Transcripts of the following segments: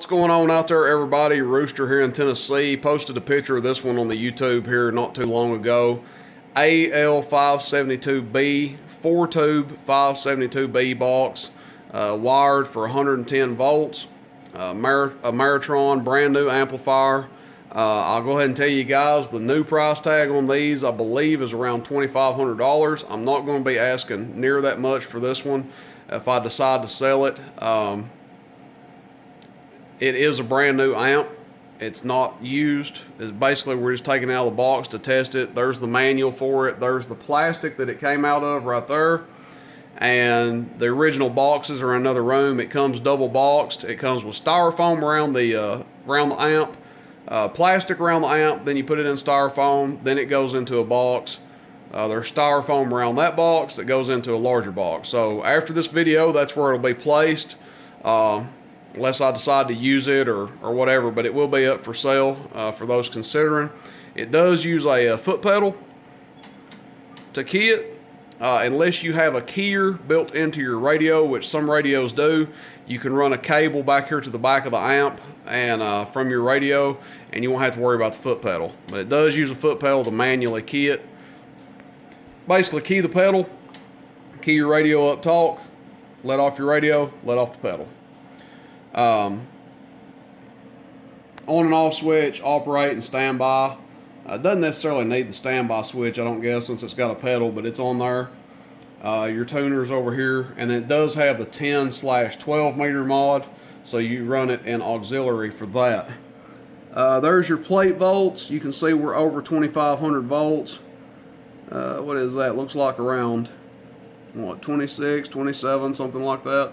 What's going on out there, everybody? Rooster here in Tennessee. Posted a picture of this one on the YouTube here not too long ago. AL572B, 4-tube 572B box, wired for 110 volts. Ameritron brand new amplifier. I'll go ahead and tell you guys the new price tag on these I believe is around $2,500. I'm not going to be asking near that much for this one if I decide to sell it. It is a brand new amp. It's not used. It's basically, we're just taking it out of the box to test it. There's the manual for it. There's the plastic that it came out of right there. And the original boxes are in another room. It comes double boxed. It comes with styrofoam around the amp, plastic around the amp. Then you put it in styrofoam. Then it goes into a box. There's styrofoam around that box that goes into a larger box. So after this video, that's where it'll be placed. Unless I decide to use it or whatever, but it will be up for sale for those considering. It does use a foot pedal to key it. Unless you have a keyer built into your radio, which some radios do, you can run a cable back here to the back of the amp and from your radio, and you won't have to worry about the foot pedal. But it does use a foot pedal to manually key it. Basically, key the pedal, key your radio up, talk, let off your radio, let off the pedal. On and off switch, operate and standby. Doesn't necessarily need the standby switch, I don't guess, since it's got a pedal, but it's on there. Your tuner's over here, and it does have the 10/12 meter mod, so you run it in auxiliary for that. There's your plate volts. You can see we're over 2,500 volts. What is that? Looks like around, what, 26, 27, something like that,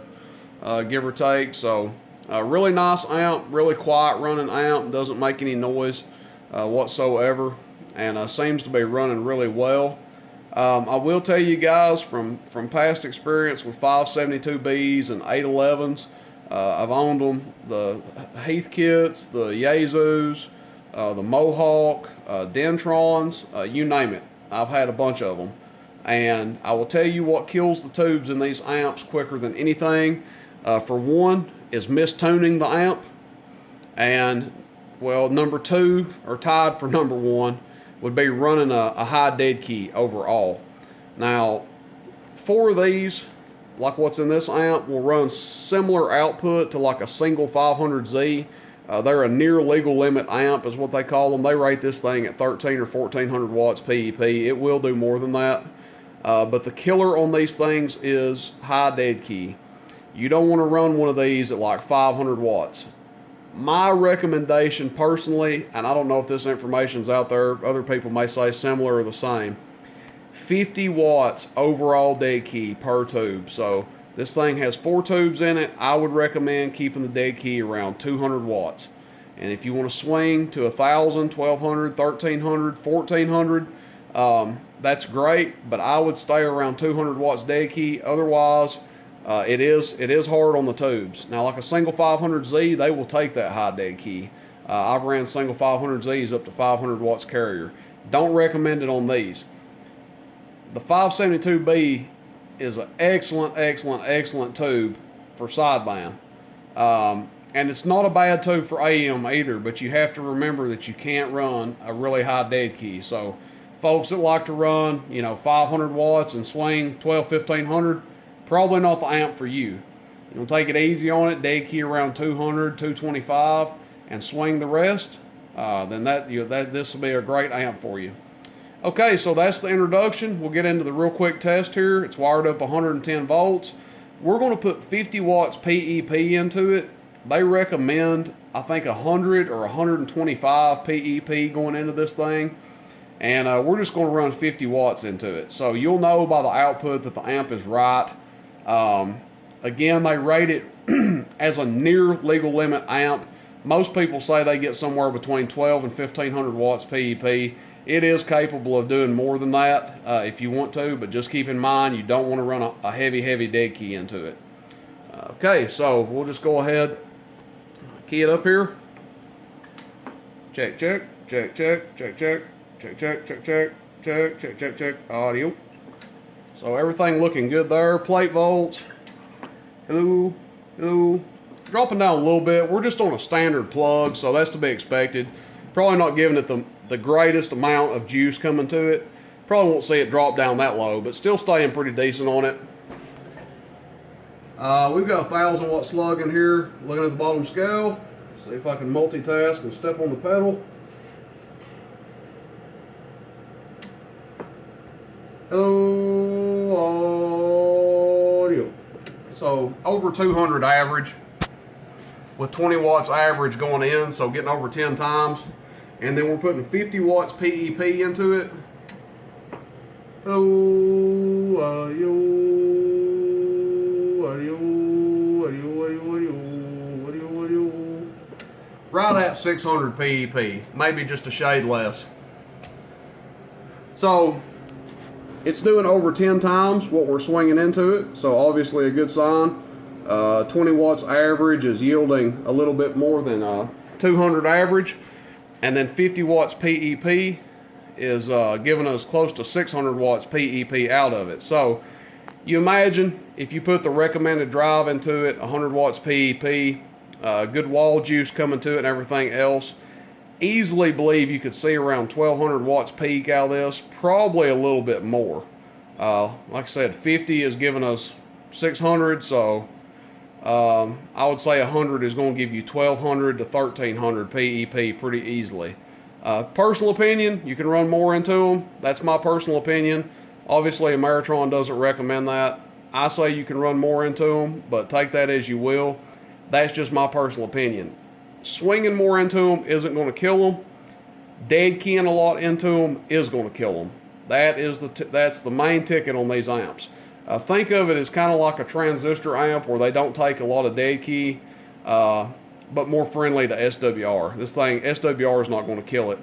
give or take. So really nice amp, really quiet running amp, doesn't make any noise whatsoever, and seems to be running really well. I will tell you guys from past experience with 572Bs and 811s, I've owned them, the Heathkits, the Yaesus, the Mohawk, Dentrons, you name it. I've had a bunch of them, and I will tell you what kills the tubes in these amps quicker than anything. For one, is mistuning the amp, and well, number two, or tied for number one, would be running a high dead key overall. Now, four of these, like what's in this amp, will run similar output to like a single 500Z. They're a near legal limit amp is what they call them. They rate this thing at 13 or 1400 watts PEP. It will do more than that, but the killer on these things is high dead key. You don't want to run one of these at like 500 watts. My recommendation personally, and I don't know if this information's out there, other people may say similar or the same, 50 watts overall dead key per tube. So this thing has 4 tubes in it. I would recommend keeping the dead key around 200 watts. And if you want to swing to 1,000, 1,200, 1,300, 1,400, that's great, but I would stay around 200 watts dead key. Otherwise, it is hard on the tubes. Now, like a single 500Z, they will take that high dead key. I've ran single 500Zs up to 500 watts carrier. Don't recommend it on these. The 572B is an excellent tube for sideband. And it's not a bad tube for AM either, but you have to remember that you can't run a really high dead key. So folks that like to run, 500 watts and swing 12, 1500, probably not the amp for you. You'll take it easy on it, dead key around 200, 225, and swing the rest. Then this will be a great amp for you. Okay, so that's the introduction. We'll get into the real quick test here. It's wired up 110 volts. We're going to put 50 watts PEP into it. They recommend, I think, 100 or 125 PEP going into this thing. And we're just going to run 50 watts into it. So you'll know by the output that the amp is right. Again, they rate it as a near legal limit amp. Most people say they get somewhere between 12 and 1500 watts PEP. It is capable of doing more than that if you want to, but just keep in mind you don't want to run a heavy dead key into it. Okay, so we'll just go ahead, key it up here. Check, check, check, check, check, check, check, check, check, check, check, check, check, check, audio. So everything looking good there. Plate volts. Hello, hello. dropping down a little bit. We're just on a standard plug, so that's to be expected. Probably not giving it the greatest amount of juice coming to it. Probably won't see it drop down that low, but still staying pretty decent on it. We've got a 1,000 watt slug in here. Looking at the bottom scale. See if I can multitask and step on the pedal. Hello, audio. So over 200 average with 20 watts average going in, so getting over 10 times. And then we're putting 50 watts PEP into it. Hello, audio, audio, audio, audio, audio, audio. Right at 600 PEP, maybe just a shade less. So it's doing over 10 times what we're swinging into it, so obviously a good sign. 20 watts average is yielding a little bit more than 200 average, and then 50 watts PEP is giving us close to 600 watts PEP out of it. So you imagine if you put the recommended drive into it, 100 watts PEP, good wall juice coming to it and everything else, easily believe you could see around 1,200 watts peak out of this, probably a little bit more. Like I said, 50 is giving us 600, so I would say 100 is going to give you 1,200 to 1,300 PEP pretty easily. Personal opinion, you can run more into them. That's my personal opinion. Obviously, Ameritron doesn't recommend that. I say you can run more into them, but take that as you will. That's just my personal opinion. Swinging more into them isn't going to kill them. Dead keying a lot into them is going to kill them. That's the main ticket on these amps. Think of it as kind of like a transistor amp where they don't take a lot of dead key, but more friendly to SWR. This thing, SWR is not going to kill it.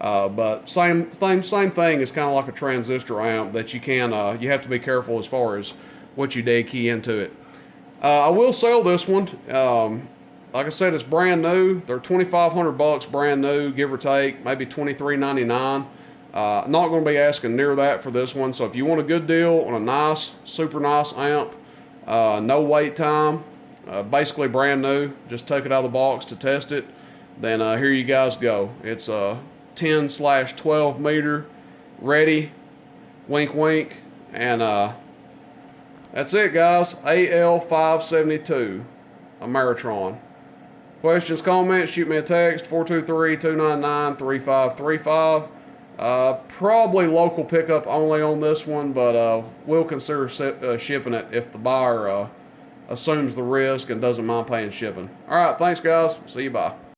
But same thing is kind of like a transistor amp that you have to be careful as far as what you dead key into it. I will sell this one. Like I said, it's brand new. They're $2,500 brand new, give or take, maybe $23.99. Not going to be asking near that for this one. So if you want a good deal on a nice, super nice amp, no wait time, basically brand new, just take it out of the box to test it, then here you guys go. It's a 10/12 meter, ready, wink wink, and that's it, guys. AL572 Ameritron. Questions, comments, shoot me a text, 423-299-3535. Probably local pickup only on this one, but we'll consider shipping it if the buyer assumes the risk and doesn't mind paying shipping. All right, thanks, guys. See you, bye.